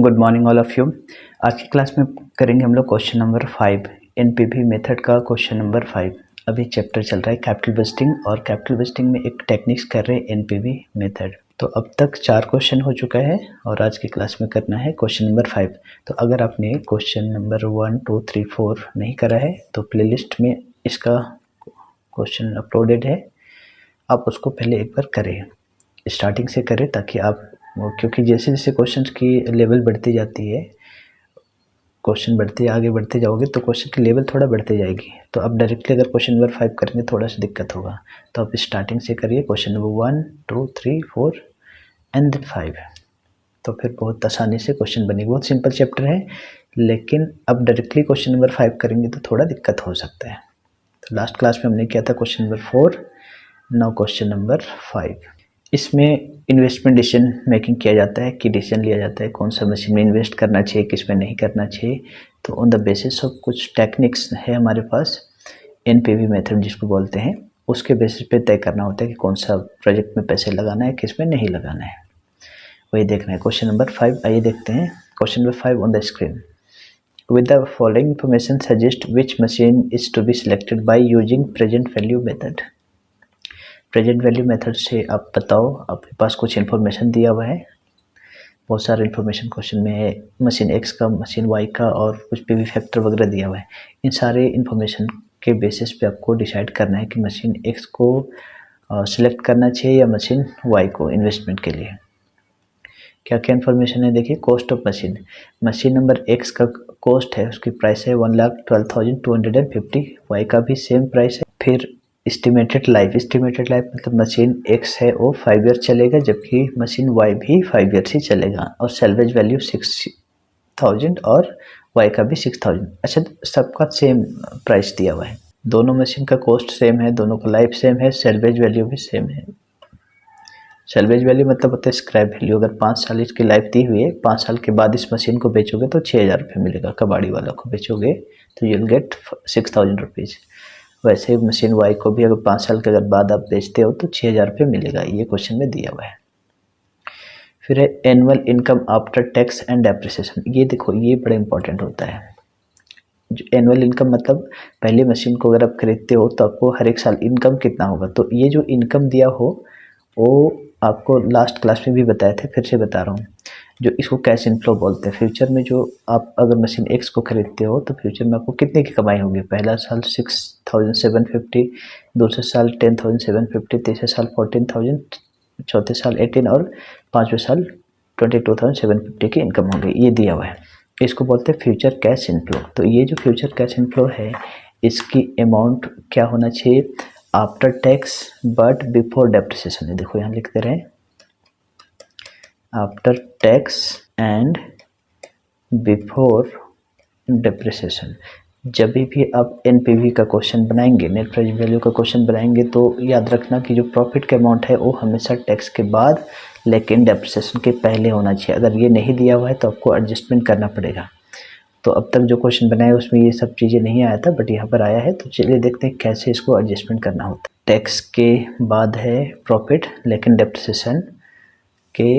Good morning all of you. आज की class में करेंगे हम लोग क्वेश्चन नंबर 5, एनपीवी मेथड का क्वेश्चन नंबर 5। अभी चैप्टर चल रहा है कैपिटल बजटिंग, और कैपिटल बजटिंग में एक टेक्निक्स कर रहे हैं एनपीवी मेथड। तो अब तक 4 क्वेश्चन हो चुका है और आज की क्लास में करना है क्वेश्चन नंबर 5। तो अगर आपने क्वेश्चन नंबर 1, 2, 3, 4 नहीं करा है तो प्लेलिस्ट में इसका क्वेश्चन अपलोडेड है, आप उसको पहले एक बार करें, स्टार्टिंग से करें, ताकि आप क्योंकि जैसे जैसे क्वेश्चन की लेवल बढ़ती जाती है, क्वेश्चन बढ़ते आगे बढ़ते जाओगे तो क्वेश्चन की लेवल थोड़ा बढ़ती जाएगी। तो आप डायरेक्टली अगर क्वेश्चन नंबर 5 करेंगे थोड़ा सा दिक्कत होगा। तो आप स्टार्टिंग से करिए क्वेश्चन नंबर 1, 2, 3, 4 एंड 5। तो फिर बहुत आसानी से क्वेश्चन बनेगी। बहुत सिंपल चैप्टर है, लेकिन अब डायरेक्टली क्वेश्चन नंबर 5 करेंगे तो थोड़ा दिक्कत हो सकता है। तो लास्ट क्लास में हमने किया था question number 4, now question number 5। इसमें इन्वेस्टमेंट डिसीजन मेकिंग किया जाता है कि डिसीजन लिया जाता है कौन सा मशीन में इन्वेस्ट करना चाहिए, किस में नहीं करना चाहिए। तो ऑन द बेसिस ऑफ कुछ टेक्निक्स है हमारे पास, एनपीवी मेथड जिसको बोलते हैं, उसके बेसिस पे तय करना होता है कि कौन सा प्रोजेक्ट में पैसे लगाना है, किस में नहीं लगाना है। वही देखना है। क्वेश्चन नंबर 5 आइए देखते हैं। Question number 5 on the screen. With the following information suggest which machine is to be selected by using present value method। Present value method से आप बताओ, आपके पास कुछ इन्फॉर्मेशन दिया हुआ है, बहुत सारा इन्फॉर्मेशन क्वेश्चन में है, मशीन एक्स का, मशीन वाई का, और कुछ पीवी फैक्टर वगैरह दिया हुआ है। इन सारे इन्फॉर्मेशन के बेसिस पे आपको डिसाइड करना है कि मशीन एक्स को सिलेक्ट करना चाहिए या मशीन वाई को इन्वेस्टमेंट के लिए। क्या क्या इन्फॉर्मेशन है देखिए। Cost of machine, machine number x का कॉस्ट है, उसकी प्राइस है 1,12,250, वाई का भी सेम प्राइस है। फिर एस्टिमेटेड लाइफ मतलब मशीन एक्स है वो 5 ईयर चलेगा, जबकि मशीन वाई भी 5 ईयर ही चलेगा। और सेल्वेज वैल्यू 6,000 और वाई का भी 6,000। अच्छा, सबका सेम प्राइस दिया हुआ है, दोनों मशीन का कॉस्ट सेम है, दोनों का लाइफ सेम है, सेल्वेज वैल्यू भी सेम है। सेल्वेज वैल्यू मतलब होता है स्क्रैप वैल्यू। अगर 5 साल इसकी लाइफ दी हुई है, 5 साल के बाद इस मशीन को बेचोगे तो 6,000 रुपये मिलेगा। कबाड़ी वाला को बेचोगे तो यूल गेट 6,000 रुपीज़। वैसे मशीन वाई को भी अगर 5 साल के अगर बाद आप बेचते हो तो 6,000 रुपये मिलेगा। ये क्वेश्चन में दिया हुआ है। फिर है annual income after tax and depreciation. ये देखो, ये बड़ा इंपॉर्टेंट होता है। जो एनुअल इनकम मतलब पहले मशीन को अगर आप खरीदते हो तो आपको हर एक साल इनकम कितना होगा। तो ये जो इनकम दिया हो वो आपको लास्ट क्लास में भी बताए थे, फिर से बता रहा हूँ। जो इसको कैश इनफ्लो बोलते हैं। फ्यूचर में जो आप अगर मशीन एक्स को खरीदते हो तो फ्यूचर में आपको कितने की कमाई होगी। पहला साल 6,750, दूसरे साल 10,750, तीसरे साल 14,000, चौथे साल 18 और पाँचवें साल 22,750 की इनकम होगी। ये दिया हुआ है, इसको बोलते हैं फ्यूचर कैश इनफ्लो। तो ये जो फ्यूचर कैश इनफ्लो है, इसकी अमाउंट क्या होना चाहिए, after tax but before depreciation. देखो यहाँ लिख दे रहे हैं, after tax and before depreciation. जब भी आप एनपीवी का क्वेश्चन बनाएंगे, नेट प्रेजेंट वैल्यू का क्वेश्चन बनाएंगे, तो याद रखना कि जो प्रॉफिट का अमाउंट है वो हमेशा टैक्स के बाद लेकिन डेप्रिसिएशन के पहले होना चाहिए। अगर ये नहीं दिया हुआ है तो आपको एडजस्टमेंट करना पड़ेगा। तो अब तक जो क्वेश्चन बनाया उसमें ये सब चीज़ें नहीं आया था, बट यहाँ पर आया है। तो चलिए देखते हैं कैसे इसको एडजस्टमेंट करना होता है। टैक्स के बाद है प्रॉफिट लेकिन डेप्रिसिएशन के,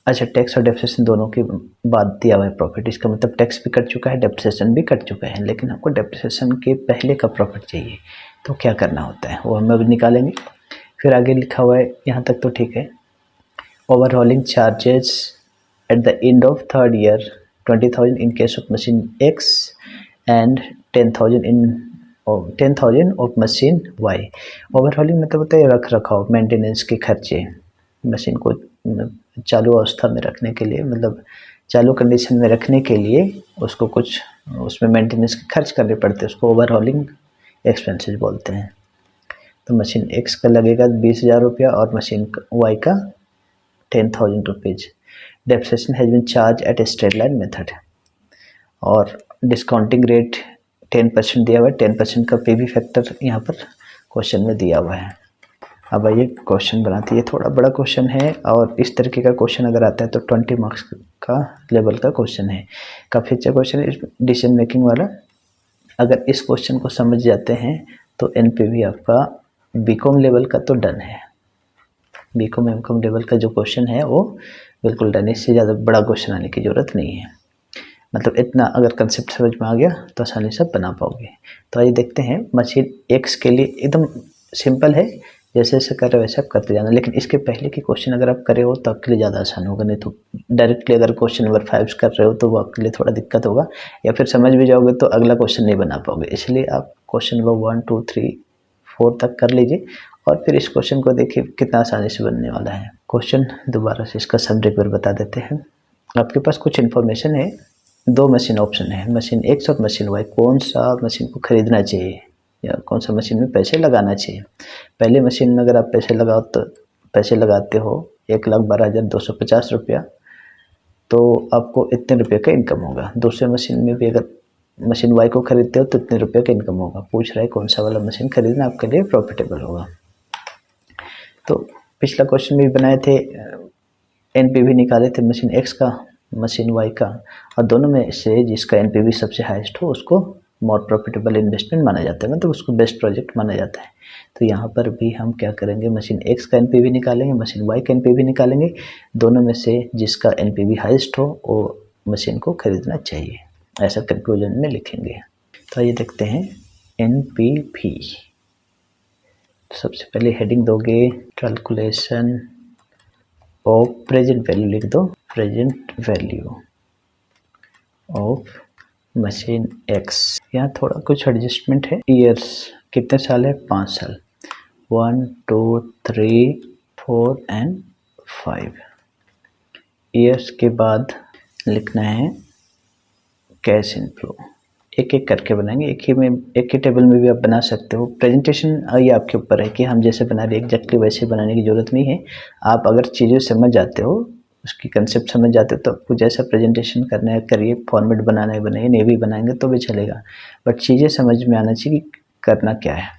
अच्छा टैक्स और डेप्रिसिएशन दोनों के बाद दिया हुआ है प्रॉफिट। इसका मतलब टैक्स भी कट चुका है, डेप्रिसिएशन भी कट चुका है, लेकिन हमको डेप्रिसिएशन के पहले का प्रॉफिट चाहिए। तो क्या करना होता है वो हम अभी निकालेंगे। फिर आगे लिखा हुआ है, यहाँ तक तो ठीक है। Overhauling charges at the end of 3rd year 20,000 in case of machine X and 10,000 of machine Y। Overhauling मतलब होता है रख रखाव, मेंटेनेंस के खर्चे, मशीन को चालू अवस्था में रखने के लिए, मतलब चालू कंडीशन में रखने के लिए उसको कुछ उसमें मेंटेनेंस के खर्च करने पड़ते हैं, उसको ओवरहॉलिंग एक्सपेंसेस बोलते हैं। तो मशीन एक्स का लगेगा 20,000 रुपया और मशीन वाई का 10,000 rupees. Depreciation has been charge at a straight line method, और डिस्काउंटिंग रेट 10% दिया हुआ है। 10% का पीवी फैक्टर यहाँ पर क्वेश्चन में दिया हुआ है। अब आइए क्वेश्चन बनाते हैं। ये थोड़ा बड़ा क्वेश्चन है, और इस तरीके का क्वेश्चन अगर आता है तो 20 मार्क्स का लेवल का क्वेश्चन है। काफ़ी अच्छा क्वेश्चन है डिसीजन मेकिंग वाला। अगर इस क्वेश्चन को समझ जाते हैं तो एनपीवी आपका बीकॉम लेवल का तो डन है। बीकॉम एमकॉम लेवल का जो क्वेश्चन है वो बिल्कुल डन, इससे ज़्यादा बड़ा क्वेश्चन आने की ज़रूरत नहीं है। मतलब इतना अगर कंसेप्ट समझ में आ गया तो आसानी से बना पाओगे। तो आइए देखते हैं मशीन एक्स के लिए एकदम सिंपल है, जैसे जैसे कर रहे हो वैसे आप करते जाना, लेकिन इसके पहले के क्वेश्चन अगर आप करे हो तो आपके लिए ज़्यादा आसान होगा, नहीं तो डायरेक्टली अगर क्वेश्चन नंबर 5 कर रहे हो तो वो आपके लिए थोड़ा दिक्कत होगा, या फिर समझ भी जाओगे तो अगला क्वेश्चन नहीं बना पाओगे। इसलिए आप क्वेश्चन नंबर 1 2 3 4 तक कर लीजिए और फिर इस क्वेश्चन को देखिए कितना आसानी से बनने वाला है। क्वेश्चन दोबारा से इसका समरी पर बता देते हैं। आपके पास कुछ इन्फॉर्मेशन है, दो मशीन ऑप्शन है, मशीन एक्स और मशीन वाई, कौन सा मशीन को खरीदना चाहिए या कौन सा मशीन में पैसे लगाना चाहिए। पहले मशीन में अगर आप पैसे लगाते हो 1,12,250 रुपया, तो आपको इतने रुपये का इनकम होगा। दूसरे मशीन में भी अगर मशीन वाई को खरीदते हो तो इतने रुपये का इनकम होगा। पूछ रहा है कौन सा वाला मशीन खरीदना आपके लिए प्रॉफिटेबल होगा। तो पिछला क्वेश्चन भी बनाए थे, एनपीवी निकाले थे मशीन एक्स का मशीन वाई का, और दोनों में से जिसका एनपीवी सबसे हाईएस्ट हो उसको मोर प्रॉफिटेबल इन्वेस्टमेंट माना जाता है, मतलब उसको बेस्ट प्रोजेक्ट माना जाता है। तो यहाँ पर भी हम क्या करेंगे, मशीन एक्स का एनपीवी निकालेंगे, मशीन वाई का एनपीवी निकालेंगे, दोनों में से जिसका एनपीवी हाईएस्ट हो वो मशीन को खरीदना चाहिए, ऐसा कंक्लूजन में लिखेंगे। तो ये देखते हैं एनपीवी। सबसे पहले हेडिंग दोगे कैलकुलेशन ऑफ प्रेजेंट वैल्यू, लिख दो present value of machine x. यहाँ थोड़ा कुछ एडजस्टमेंट है, ईयर्स कितने साल है, 5 साल, 1 2 3 4 एंड 5 ईयर्स के बाद लिखना है कैश इनफ्लो। एक एक करके बनाएंगे, एक ही टेबल में भी आप बना सकते हो। प्रेजेंटेशन ये आपके ऊपर है कि हम जैसे बना रहे एग्जैक्टली वैसे बनाने की ज़रूरत नहीं है। आप अगर चीज़ें समझ जाते हो, उसकी कंसेप्ट समझ जाते हो, तो आपको जैसा प्रेजेंटेशन करना है करिए, फॉर्मेट बनाना है बनाइए, नहीं भी बनाएंगे तो भी चलेगा, बट चीज़ें समझ में आना चाहिए कि करना क्या है।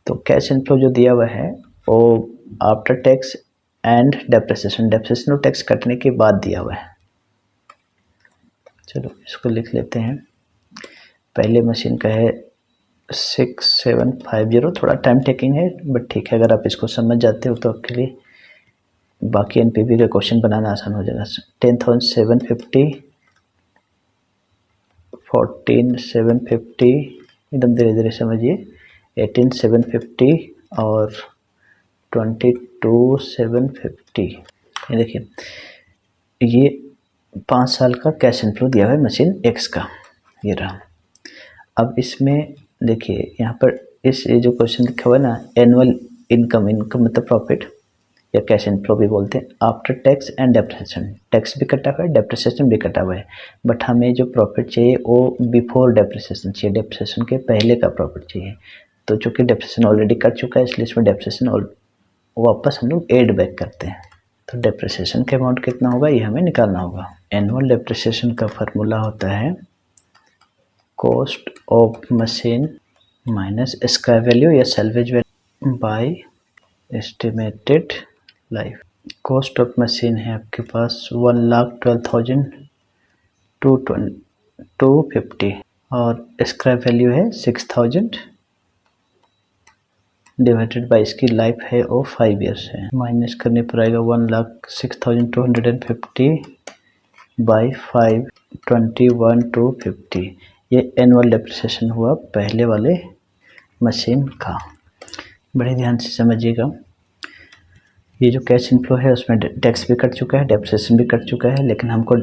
तो कैश इनफ्लो जो दिया हुआ है वो आफ्टर टैक्स एंड डेप्रिसिएशन और टैक्स कटने के बाद दिया हुआ है। चलो इसको लिख लेते हैं। पहले मशीन का है 6750, थोड़ा टाइम टेकिंग है बट ठीक है, अगर आप इसको समझ जाते हो तो आपके लिए बाकी एनपीवी का क्वेश्चन बनाना आसान हो जाएगा। 10,750, 14,750, एकदम धीरे धीरे समझिए, 18,750 और 22,750। ये देखिए ये 5 साल का कैश इनफ्लो दिया हुआ है मशीन एक्स का, ये रहा। अब इसमें देखिए यहाँ पर इस ये जो क्वेश्चन लिखा हुआ है ना, एनुअल इनकम मतलब प्रॉफिट या कैश इनफ्लो भी बोलते हैं, after tax and depreciation, tax भी कटा हुआ है डेप्रिसिएशन भी कटा हुआ है, बट हमें जो प्रॉफिट चाहिए वो बिफोर डेप्रिसिएशन चाहिए, डेप्रिसिएशन के पहले का प्रॉफिट चाहिए। तो चूँकि डेप्रिसिएशन ऑलरेडी कट चुका है इसलिए इसमें डेप्रिसिएशन वापस हम लोग एड बैक करते हैं। तो डेप्रिसिएशन का अमाउंट कितना होगा ये हमें निकालना होगा। एनुअल डेप्रिसिएशन का फार्मूला होता है cost of machine minus scrap value या salvage value by estimated life. Cost of machine है आपके पास 1,12,250 और स्क्रैप वैल्यू है 6,000 डिवाइडेड बाई इसकी लाइफ है वो 5 ईयर्स है, माइनस करने पर आएगा 1,06,250 बाई 5, 21,250। ये एनुअल डेप्रिसिएशन हुआ पहले वाले मशीन का। बड़े ध्यान से समझिएगा, ये जो कैश इनफ्लो है उसमें टैक्स भी कट चुका है डेप्रिसिएशन भी कट चुका है, लेकिन हमको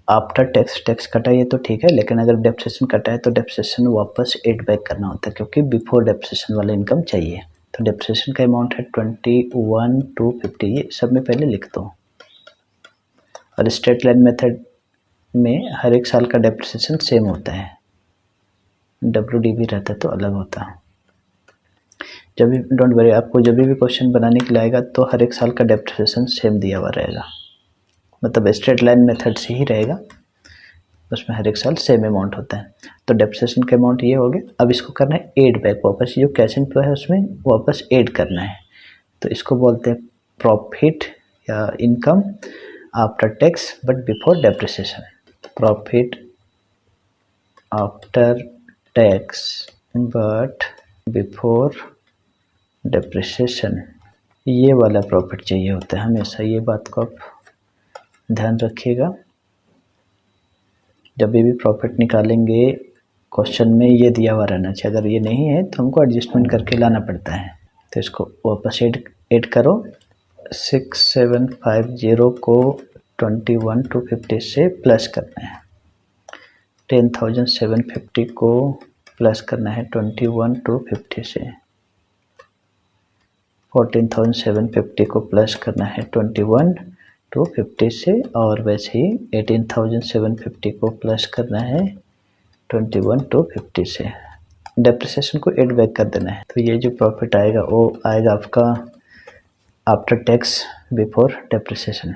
आफ्टर टैक्स कटा ये तो ठीक है, लेकिन अगर डेप्रिसिएशन कटा है तो डेप्रिसिएशन वापस एड बैक करना होता है क्योंकि बिफोर डेप्रिसिएशन वाला इनकम चाहिए। तो डेप्रिसिएशन का अमाउंट है 21,250, ये सब में पहले लिख दो। और स्ट्रेट लाइन मेथड में हर एक साल का डेप्रिसिएशन सेम होता है, WD भी रहता तो अलग होता। जब भी डोंट वरी, आपको जब भी क्वेश्चन बनाने के लिए आएगा तो हर एक साल का डेप्रिसिएशन सेम दिया हुआ रहेगा, मतलब स्ट्रेट लाइन मेथड से ही रहेगा, उसमें हर एक साल सेम अमाउंट होता है। तो डेप्रिसिएशन का अमाउंट ये हो गया। अब इसको करना है एड बैक, वापस जो कैश इनफ्लो है उसमें वापस ऐड करना है, तो इसको बोलते हैं प्रॉफिट या income after tax but before depreciation. Profit after tax but before depreciation, ये वाला प्रॉफिट चाहिए होता है हमेशा, ये बात को आप ध्यान रखिएगा, जब भी प्रॉफिट निकालेंगे क्वेश्चन में ये दिया हुआ रहना चाहिए। अगर ये नहीं है तो हमको एडजस्टमेंट करके लाना पड़ता है। तो इसको वापस ऐड करो। 6750 को 21,250 से प्लस करना है। 10,750 को प्लस करना है 21,250 से। 14,750 को प्लस करना है 21,250 से। और वैसे ही 18,750 को प्लस करना है 21,250 से। डेप्रिसिएशन को एड बैक कर देना है। तो ये जो प्रॉफिट आएगा वो आएगा आपका आफ्टर टैक्स बिफोर डेप्रिसिएशन।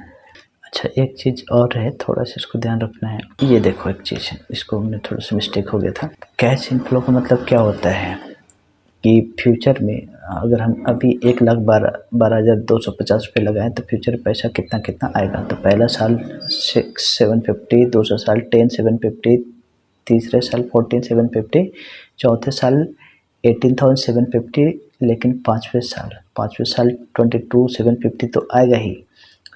अच्छा, एक चीज़ और है, थोड़ा सा इसको ध्यान रखना है। ये देखो एक चीज़ है, इसको हमने थोड़ा सा मिस्टेक हो गया था। कैश इनफ्लो का मतलब क्या होता है कि फ्यूचर में अगर हम अभी 1,12,250 रुपये लगाएं तो फ्यूचर में पैसा कितना कितना आएगा। तो पहला साल 6,750, दूसरा साल 10,750, तीसरे साल 14,750, चौथे साल 18,750, लेकिन पाँचवें साल 22,750 तो आएगा ही।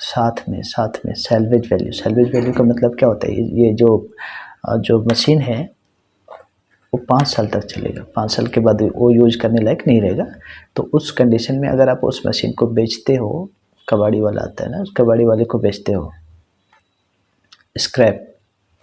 साथ में सैल्वेज वैल्यू का मतलब क्या होता है, ये जो मशीन है वो 5 साल तक चलेगा। 5 साल के बाद वो यूज करने लायक नहीं रहेगा। तो उस कंडीशन में अगर आप उस मशीन को बेचते हो, कबाड़ी वाला आता है ना, उस कबाड़ी वाले को बेचते हो स्क्रैप,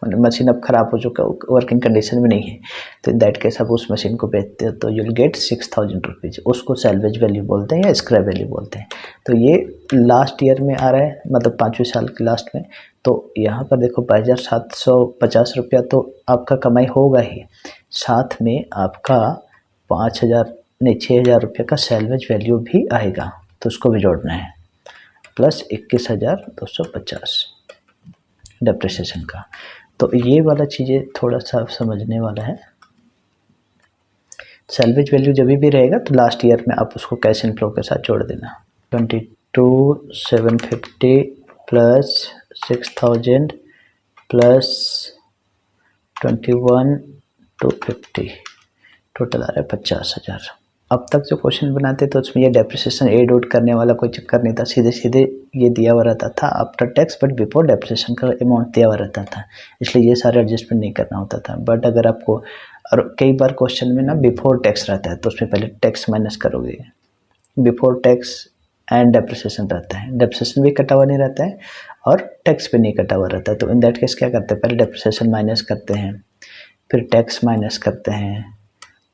मशीन अब ख़राब हो चुका, वर्किंग कंडीशन में नहीं है, तो इन दैट केस आप उस मशीन को बेचते हो तो यूल गेट 6,000 रुपीज़। उसको सैल्वेज वैल्यू बोलते हैं या स्क्रैप वैल्यू बोलते हैं। तो ये लास्ट ईयर में आ रहा है, मतलब 5वें साल के लास्ट में। तो यहाँ पर देखो 2,750 रुपया तो आपका कमाई होगा ही, साथ में आपका 6,000 रुपये का सैल्वेज वैल्यू भी आएगा, तो उसको भी जोड़ना है, प्लस 21,250 डेप्रिसिएशन का। तो ये वाला चीज़ें थोड़ा सा समझने वाला है। सैल्वेज वैल्यू जब भी रहेगा तो लास्ट ईयर में आप उसको कैश इनफ्लो के साथ जोड़ देना। 22,750 प्लस 6,000 प्लस 21,250 टोटल आ रहा है 50,000। अब तक जो क्वेश्चन बनाते तो उसमें ये डेप्रिसिएशन एड उड करने वाला कोई चक्कर नहीं था, सीधे ये दिया हुआ रहता था after tax but before depreciation का अमाउंट दिया हुआ रहता था, इसलिए ये सारे एडजस्टमेंट नहीं करना होता था। बट अगर आपको, और कई बार क्वेश्चन में ना बिफोर टैक्स रहता है तो उसमें पहले टैक्स माइनस करोगे, बिफोर टैक्स एंड डेप्रिसिएशन रहता है, डेप्रिसिएशन भी कटा हुआ नहीं रहता है और टैक्स भी नहीं कटा हुआ रहता है। तो इन दैट केस क्या करते हैं, पहले डेप्रिसिएशन माइनस करते हैं, फिर टैक्स माइनस करते हैं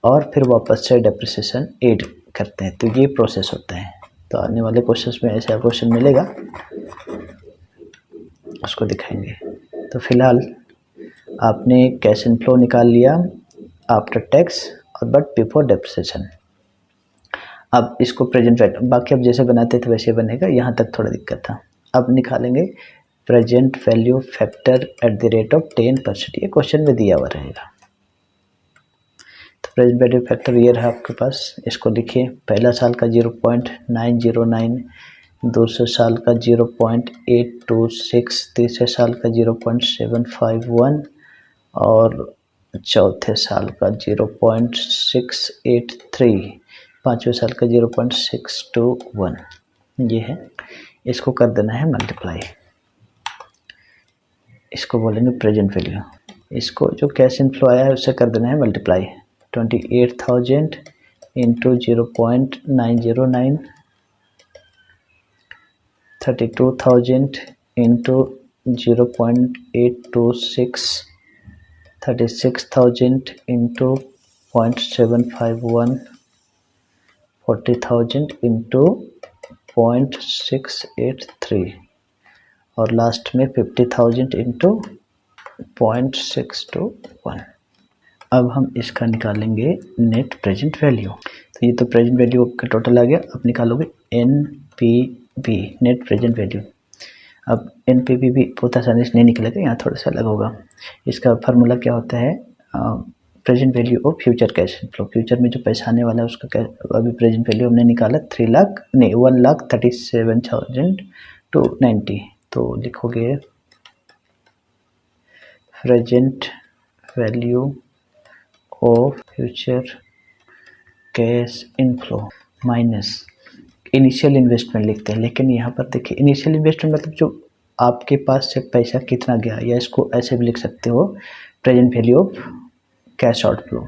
और फिर वापस से डेप्रिसिएशन ऐड करते हैं। तो ये प्रोसेस होता है। तो आने वाले क्वेश्चंस में ऐसा क्वेश्चन मिलेगा, उसको दिखाएंगे। तो फिलहाल आपने कैश इनफ्लो निकाल लिया आफ्टर टैक्स और बट बिफोर डेप्रिसिएशन। अब इसको प्रेजेंट वैल्यू, बाकी अब जैसे बनाते थे वैसे बनेगा, यहाँ तक थोड़ा दिक्कत था। अब निकालेंगे present value factor at the rate of 10%। ये क्वेश्चन में दिया हुआ रहेगा। तो प्रेजेंट वैल्यू फैक्टर ये रहा आपके पास, इसको लिखिए। पहला साल का 0.909, दूसरे साल का 0.826, तीसरे साल का 0.751 और चौथे साल का 0.683, पाँचवें साल का 0.621। ये है, इसको कर देना है मल्टीप्लाई, इसको बोलेंगे प्रेजेंट वैल्यू। इसको जो कैश इनफ्लो आया है उससे कर देना है multiply. 28,000 into 0.909, 32,000 into 0.826, 36,000 into 0.751, 40,000 into 0.683 और लास्ट में 50,000 इंटू 0.621। अब हम इसका निकालेंगे नेट प्रेजेंट वैल्यू। तो ये तो प्रेजेंट वैल्यू का टोटल आ गया। अब निकालोगे NPV, नेट प्रेजेंट वैल्यू। अब NPV भी बहुत आसानी से नहीं निकलेगा, यहाँ थोड़ा सा अलग होगा। इसका फार्मूला क्या होता है, present value of future cash inflow. Future में जो पैसा आने वाला है उसका अभी प्रेजेंट वैल्यू हमने निकाला 1,37,290। तो लिखोगे present value of future cash inflow minus initial investment लिखते हैं। लेकिन यहाँ पर देखिए इनिशियल इन्वेस्टमेंट मतलब जो आपके पास से पैसा कितना गया, या इसको ऐसे भी लिख सकते हो present value of cash outflow,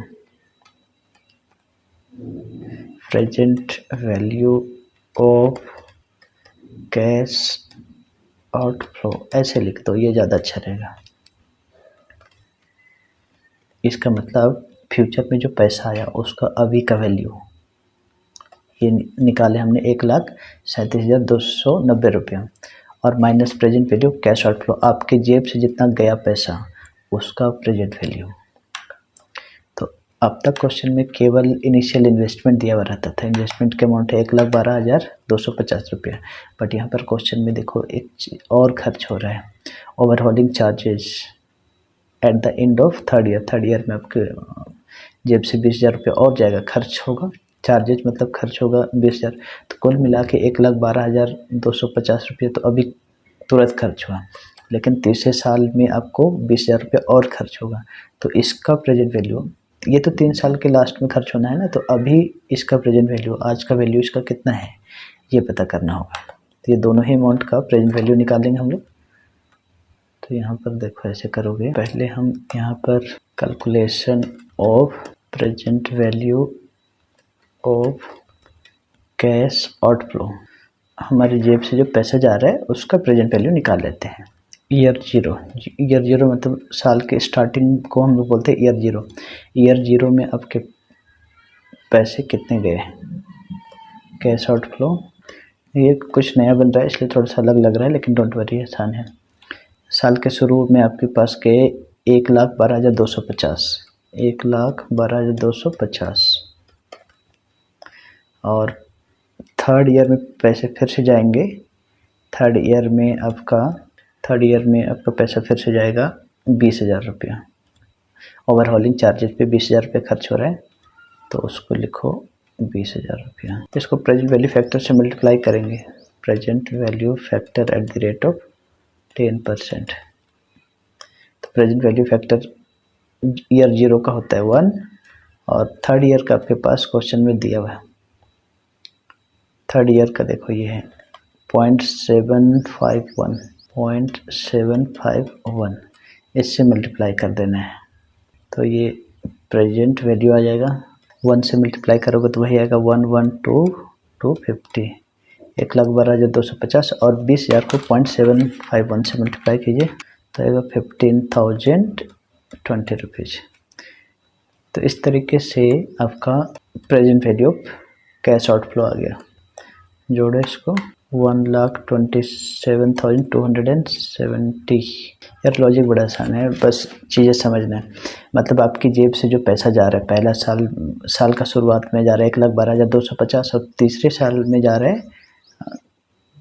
present value of cash outflow ऐसे लिख दो, ये ज़्यादा अच्छा रहेगा। इसका मतलब फ्यूचर में जो पैसा आया उसका अभी का वैल्यू, ये निकाले हमने 1,37,290 रुपया, और minus present value cash outflow, आपके जेब से जितना गया पैसा उसका प्रेजेंट वैल्यू। तो अब तक क्वेश्चन में केवल इनिशियल इन्वेस्टमेंट दिया हुआ रहता था, इन्वेस्टमेंट के अमाउंट है 1,12,250 रुपया, बट यहाँ पर क्वेश्चन में देखो एक चीज और खर्च हो रहा है, overhauling charges at the end of third year में आपके जेब से 20,000 रुपया और जाएगा, खर्च होगा, चार्जेज मतलब खर्च होगा 20,000, तो कुल मिला के 1,12,250 रुपये तो अभी तुरंत खर्च हुआ, लेकिन तीसरे साल में आपको 20,000 रुपये और खर्च होगा, तो इसका प्रेजेंट वैल्यू, ये तो 3 साल के लास्ट में खर्च होना है ना, तो अभी इसका प्रेजेंट वैल्यू, आज का वैल्यू इसका कितना है ये पता करना होगा। तो ये दोनों ही अमाउंट का प्रेजेंट वैल्यू निकालेंगे हम लोग। तो यहाँ पर देखो ऐसे करोगे, पहले हम यहाँ पर calculation of present value of cash outflow, हमारी जेब से जो पैसा जा रहा है उसका प्रेजेंट वैल्यू निकाल लेते हैं। ईयर जीरो मतलब साल के स्टार्टिंग को हम लोग बोलते हैं ईयर जीरो। ईयर जीरो में आपके पैसे कितने गए, कैश आउटफ्लो, ये कुछ नया बन रहा है इसलिए थोड़ा सा अलग लग रहा है, लेकिन डोंट वरी आसान है। साल के शुरू में आपके पास गए 1,12,250, 1,12,250, और थर्ड ईयर में पैसे फिर से जाएंगे, थर्ड ईयर में आपका पैसा फिर से जाएगा 20,000 रुपया, ओवरहॉलिंग चार्जेस पे 20,000 रुपये खर्च हो रहा है, तो उसको लिखो 20,000 रुपया। इसको प्रेजेंट वैल्यू फैक्टर से मल्टीप्लाई करेंगे, present value factor at the rate of 10%, तो present value factor year zero का होता है 1, और थर्ड ईयर का आपके पास क्वेश्चन में दिया हुआ है, थर्ड ईयर का देखो ये है 0.751, इससे मल्टीप्लाई कर देना है, तो ये प्रेजेंट वैल्यू आ जाएगा, 1 से मल्टीप्लाई करोगे तो वही आएगा 112,250, 1,12,250, और 20,000 को 0.751 से मल्टीप्लाई कीजिए तो आएगा 15,020 रुपीज़। तो इस तरीके से आपका present value of cash outflow आ गया। जोड़ो इसको 1,27,270। यार लॉजिक बड़ा आसान है, बस चीज़ें समझना है। मतलब आपकी जेब से जो पैसा जा रहा है, पहला साल का शुरुआत में जा रहा है 1,12,250, और तीसरे साल में जा रहा है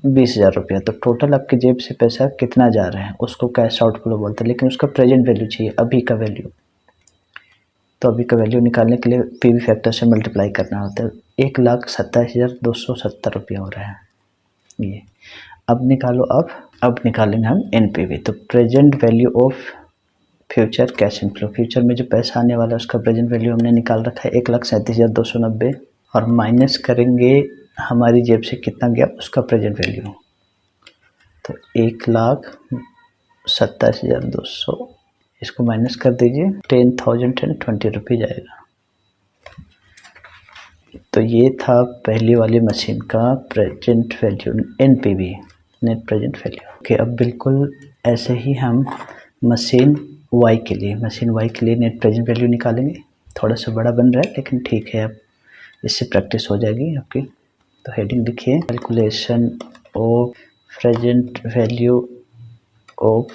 20,000 रुपया, तो टोटल आपकी जेब से पैसा कितना जा रहा है उसको कैश आउटफ्लो बोलते हैं, लेकिन उसका प्रेजेंट वैल्यू चाहिए, अभी का वैल्यू। तो अभी का वैल्यू निकालने के लिए पीवी फैक्टर से मल्टीप्लाई करना होता है, 1,27,270 रुपया हो रहा है ये। अब निकालो, अब निकालेंगे हम एनपीवी। तो present value of future cash inflow, future में जो पैसा आने वाला है उसका प्रेजेंट वैल्यू हमने निकाल रखा है 1,37,290, और माइनस करेंगे हमारी जेब से कितना गया उसका प्रेजेंट वैल्यू, तो 1,27,200, इसको माइनस कर दीजिए, 10,020 रुपीज़ आएगा। तो ये था पहली वाली मशीन का present value, NPV, net present value. Okay, अब बिल्कुल ऐसे ही हम मशीन वाई के लिए नेट प्रेजेंट वैल्यू निकालेंगे। थोड़ा सा बड़ा बन रहा है लेकिन ठीक है, अब इससे प्रैक्टिस हो जाएगी आपकी। तो हेडिंग लिखिए, calculation of present value of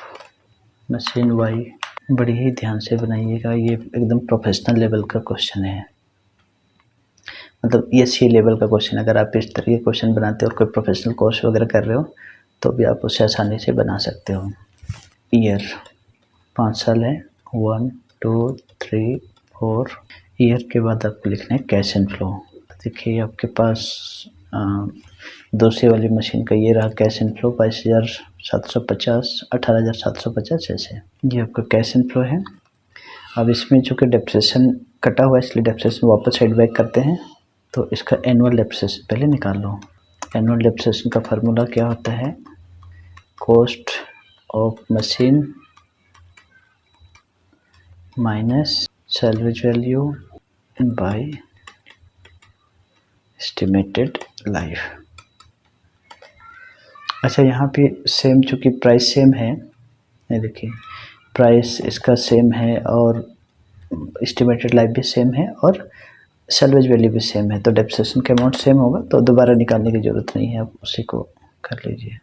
machine Y. बड़ी ही ध्यान से बनाइएगा, ये एकदम प्रोफेशनल लेवल का क्वेश्चन है, मतलब ये सी लेवल का क्वेश्चन। अगर आप इस तरह के क्वेश्चन बनाते हो और कोई प्रोफेशनल कोर्स वगैरह कर रहे हो तो भी आप उसे आसानी से बना सकते हो। ईयर 5 साल है, 1 2 3 4। ईयर के बाद आपको लिखना है कैश इनफ्लो। देखिए आपके पास दूसरी वाली मशीन का ये रहा कैश इनफ्लो 22,750, 18,750 ऐसे, ये आपका कैश इनफ्लो है। अब इसमें चूँकि डेप्रिसिएशन कटा हुआ है इसलिए डेप्रिसिएशन वापस साइड बैक करते हैं, तो इसका एनुअल डेप्रिसिएशन पहले निकाल लो। एनुअल डेप्रिसिएशन का फार्मूला क्या होता है, cost of machine minus salvage value by estimated life. अच्छा, यहाँ पे सेम, चूँकि प्राइस सेम है, ये देखिए प्राइस इसका सेम है और एस्टिमेटेड लाइफ भी सेम है और सैलवेज वैल्यू भी सेम है, तो डेप्रिसिएशन का अमाउंट सेम होगा, तो दोबारा निकालने की ज़रूरत नहीं है, आप उसी को कर लीजिए।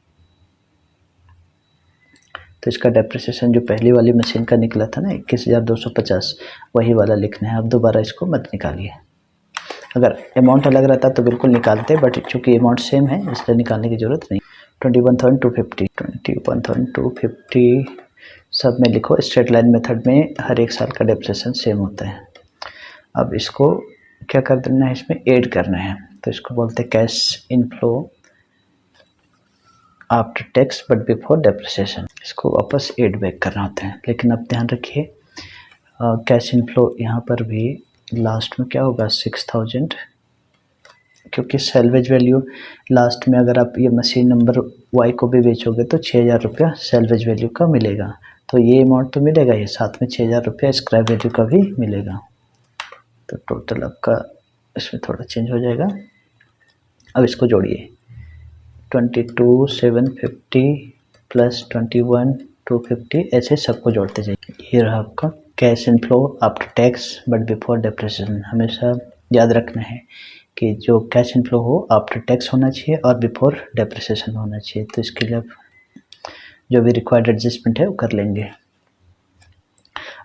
तो इसका डेप्रिसिएशन जो पहली वाली मशीन का निकला था ना 21,250, वही वाला लिखना है, अब दोबारा इसको मत निकालिए। अगर अमाउंट अलग रहता तो बिल्कुल निकालते, बट चूँकि अमाउंट सेम है इसलिए निकालने की ज़रूरत नहीं। 21,250 सब में लिखो। स्ट्रेट लाइन मेथड में हर एक साल का डेप्रिसिएशन सेम होता है। अब इसको क्या कर देना है, इसमें ऐड करना है, तो इसको बोलते हैं cash inflow after tax but before depreciation. इसको वापस ऐड बैक करना होता है। लेकिन अब ध्यान रखिए कैश इनफ्लो यहाँ पर भी लास्ट में क्या होगा 6,000, क्योंकि सैलवेज वैल्यू लास्ट में अगर आप ये मशीन नंबर वाई को भी बेचोगे तो 6,000 रुपया सैलवेज वैल्यू का मिलेगा, तो ये अमाउंट तो मिलेगा ही, साथ में 6,000 रुपया स्क्रैप वैल्यू का भी मिलेगा। तो टोटल आपका इसमें थोड़ा चेंज हो जाएगा। अब इसको जोड़िए 22,750 प्लस 21,250, ऐसे सबको जोड़ते जाइए। ये रहा आपका cash inflow after tax but before depreciation. हमेशा याद रखना है कि जो कैश इनफ्लो हो आफ्टर टैक्स होना चाहिए और बिफोर डेप्रिसिएशन होना चाहिए। तो इसके लिए जो भी रिक्वायर्ड एडजस्टमेंट है वो कर लेंगे।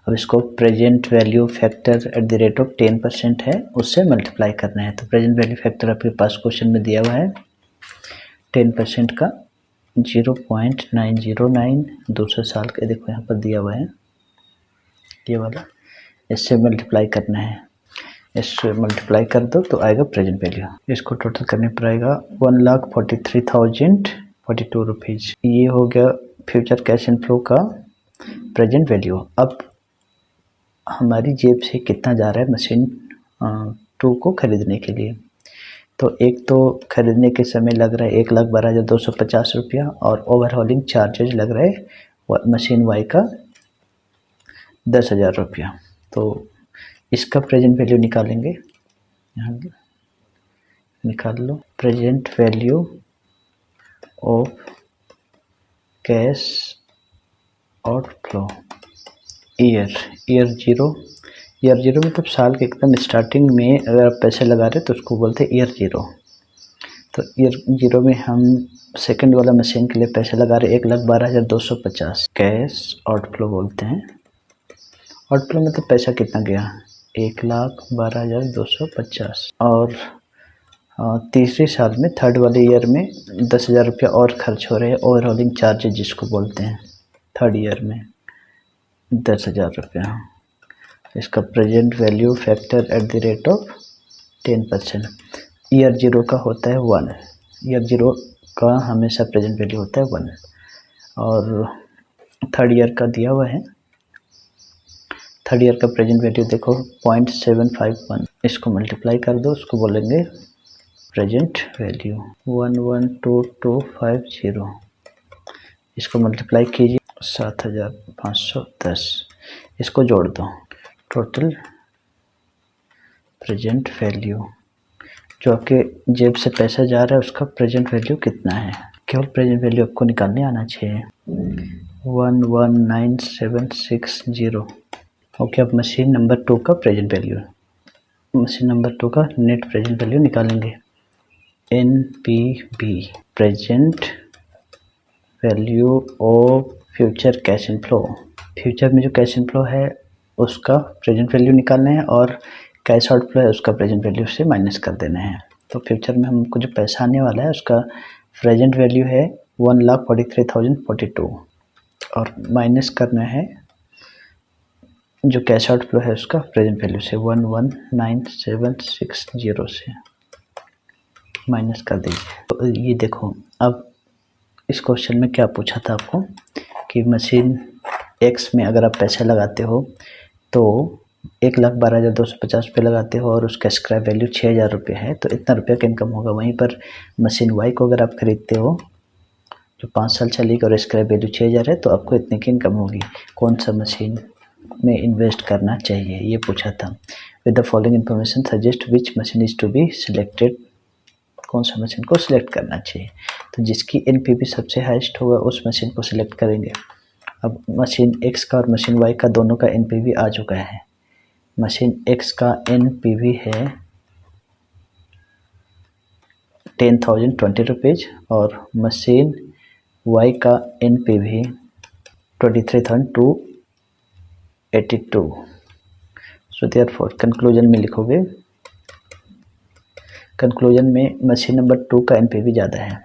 अब इसको present value factor at the rate of 10% है, उससे मल्टीप्लाई करना है। तो प्रेजेंट वैल्यू फैक्टर आपके पास क्वेश्चन में दिया हुआ है 10% का 0.909, दूसरे साल का देखो यहाँ पर दिया हुआ है ये वाला, इससे मल्टीप्लाई करना है। इससे मल्टीप्लाई कर दो तो आएगा प्रेजेंट वैल्यू। इसको टोटल करने पर आएगा 1,43,042 रुपीज़। ये हो गया फ्यूचर कैश इनफ्लो का प्रेजेंट वैल्यू। अब हमारी जेब से कितना जा रहा है मशीन 2 को खरीदने के लिए, तो एक तो खरीदने के समय लग रहा है 1,12,250 रुपया और ओवरहॉलिंग चार्जेज लग रहा है मशीन वाई का 10,000 रुपया। तो इसका प्रेजेंट वैल्यू निकालेंगे, यहाँ निकाल लो। Present value of cash outflow year zero मतलब साल के एकदम स्टार्टिंग में अगर आप पैसे लगा रहे तो उसको बोलते हैं ईयर जीरो। तो ईयर जीरो में हम सेकंड वाला मशीन के लिए पैसे लगा रहे 1,12,250, कैश आउटफ्लो बोलते हैं। आउटफ्लो मतलब पैसा कितना गया 1,12,250, और तीसरे साल में थर्ड वाले ईयर में 10,000 रुपया और खर्च हो रहे हैं, ओवरऑलिंग चार्जेज जिसको बोलते हैं, थर्ड ईयर में 10,000 रुपया। इसका present value factor at the rate of 10%। Year zero का होता है 1, ईयर जीरो का हमेशा प्रेजेंट वैल्यू होता है 1, और थर्ड ईयर का दिया हुआ है। थर्ड ईयर का प्रेजेंट वैल्यू देखो 0.751, इसको मल्टीप्लाई कर दो, उसको बोलेंगे प्रेजेंट वैल्यू 1,12250। इसको मल्टीप्लाई कीजिए 7,510, इसको जोड़ दो। टोटल प्रेजेंट वैल्यू जो आपके जेब से पैसा जा रहा है उसका प्रेजेंट वैल्यू कितना है, केवल प्रेजेंट वैल्यू आपको निकालने आना चाहिए 1,19760। ओके, अब मशीन नंबर 2 का प्रेजेंट वैल्यू, मशीन नंबर 2 का नेट प्रेजेंट वैल्यू निकालेंगे। NPV present value of future cash inflow. Future में जो कैश इनफ्लो है उसका प्रेजेंट वैल्यू निकालना है और कैश आउटफ्लो है उसका प्रेजेंट वैल्यू से माइनस कर देना है। तो फ्यूचर में हमको जो पैसा आने वाला है उसका प्रेजेंट वैल्यू है 1,43,042 और माइनस करना है जो कैश आउटफ्लो है उसका प्रेजेंट वैल्यू से 1,19760 से माइनस कर दीजिए। तो ये देखो, अब इस क्वेश्चन में क्या पूछा था आपको कि मशीन एक्स में अगर आप पैसे लगाते हो तो 1,12,250 रुपये लगाते हो और उसका स्क्रैप वैल्यू 6,000 रुपये है, तो इतना रुपये का इनकम होगा। वहीं पर मशीन वाई को अगर आप खरीदते हो जो 5 साल चलेगी और स्क्रैप वैल्यू 6000 है तो आपको इतने की इनकम होगी। कौन सा मशीन में इन्वेस्ट करना चाहिए ये पूछा था। With the following information suggest which machine is to be selected, कौन सा मशीन को सिलेक्ट करना चाहिए। तो जिसकी एनपीवी सबसे हाईएस्ट होगा उस मशीन को सिलेक्ट करेंगे। अब मशीन एक्स का और मशीन वाई का दोनों का एनपीवी आ चुका है। मशीन एक्स का एनपीवी है 10,020 रुपीज़ और मशीन वाई का एनपीवी 23,282। सो देयरफॉर कंक्लूजन में लिखोगे, कंक्लूजन में मशीन नंबर 2 का एनपीवी ज़्यादा है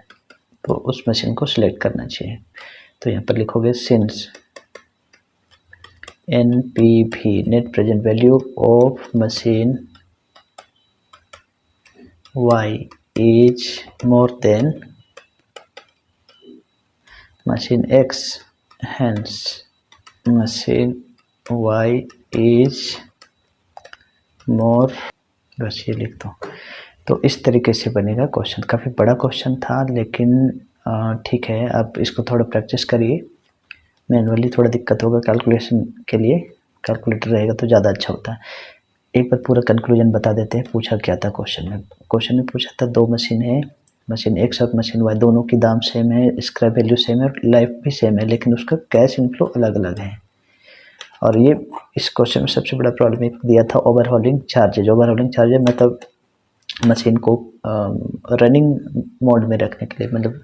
तो उस मशीन को सिलेक्ट करना चाहिए। तो यहाँ पर लिखोगे since NPV net present value of machine Y is more than machine X, hence machine Y is more, बस ये लिख दो। तो इस तरीके से बनेगा क्वेश्चन। काफ़ी बड़ा क्वेश्चन था लेकिन ठीक है, आप इसको थोड़ा प्रैक्टिस करिए। मैनुअली थोड़ा दिक्कत होगा कैलकुलेशन के लिए, कैलकुलेटर रहेगा तो ज़्यादा अच्छा होता है। एक बार पूरा कंक्लूजन बता देते हैं। पूछा क्या था क्वेश्चन में? क्वेश्चन में पूछा था 2 मशीन है, मशीन एक्स और मशीन वाई, दोनों की दाम सेम है, स्क्रैप वैल्यू सेम है और लाइफ भी सेम है, लेकिन उसका कैश इनफ्लो अलग अलग है। और ये इस क्वेश्चन में सबसे बड़ा प्रॉब्लम एक दिया था ओवरहॉलिंग चार्जेज। ओवरहॉलिंग चार्जेज मतलब मशीन को रनिंग मोड में रखने के लिए, मतलब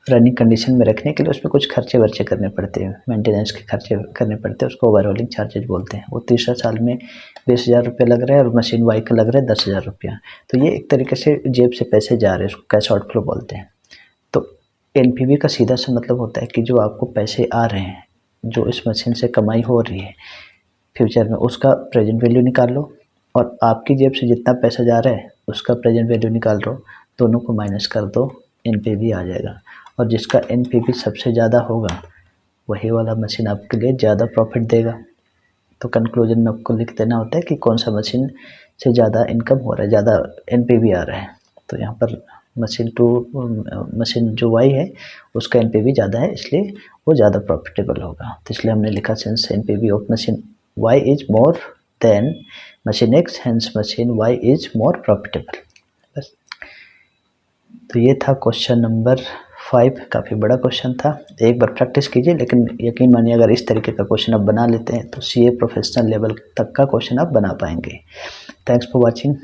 रनिंग कंडीशन में रखने के लिए उसमें कुछ खर्चे वर्चे करने पड़ते हैं, मेंटेनेंस के खर्चे करने पड़ते हैं, उसको ओवरहॉलिंग चार्जेज बोलते हैं। वो तीसरा साल में 20,000 रुपये लग रहा है और मशीन वाई का लग रहा है 10,000 रुपया। तो ये एक तरीके से जेब से पैसे जा रहे हैं, उसको कैश आउटफ्लो बोलते हैं। तो एनपीवी का सीधा सा मतलब होता है कि जो आपको पैसे आ रहे हैं, जो इस मशीन से कमाई हो रही है फ्यूचर में, उसका प्रेजेंट वैल्यू निकाल लो और आपकी जेब से जितना पैसा जा रहा है उसका प्रेजेंट वैल्यू निकाल लो, दोनों को माइनस कर दो, एनपीवी आ जाएगा। और जिसका एनपीवी सबसे ज़्यादा होगा वही वाला मशीन आपके लिए ज़्यादा प्रॉफिट देगा। तो कंक्लूजन में आपको लिख देना होता है कि कौन सा मशीन से ज़्यादा इनकम हो रहा है, ज़्यादा एनपीवी आ रहा है। तो यहाँ पर मशीन जो वाई है उसका एनपीवी ज़्यादा है, इसलिए वो ज़्यादा प्रॉफिटेबल होगा। तो इसलिए हमने लिखा since NPV of machine Y is more than machine X, hence machine Y is more profitable. बस। तो ये था क्वेश्चन नंबर 5। काफ़ी बड़ा क्वेश्चन था, एक बार प्रैक्टिस कीजिए। लेकिन यकीन मानिए अगर इस तरीके का क्वेश्चन आप बना लेते हैं तो सीए प्रोफेशनल लेवल तक का क्वेश्चन आप बना पाएंगे। Thanks for watching.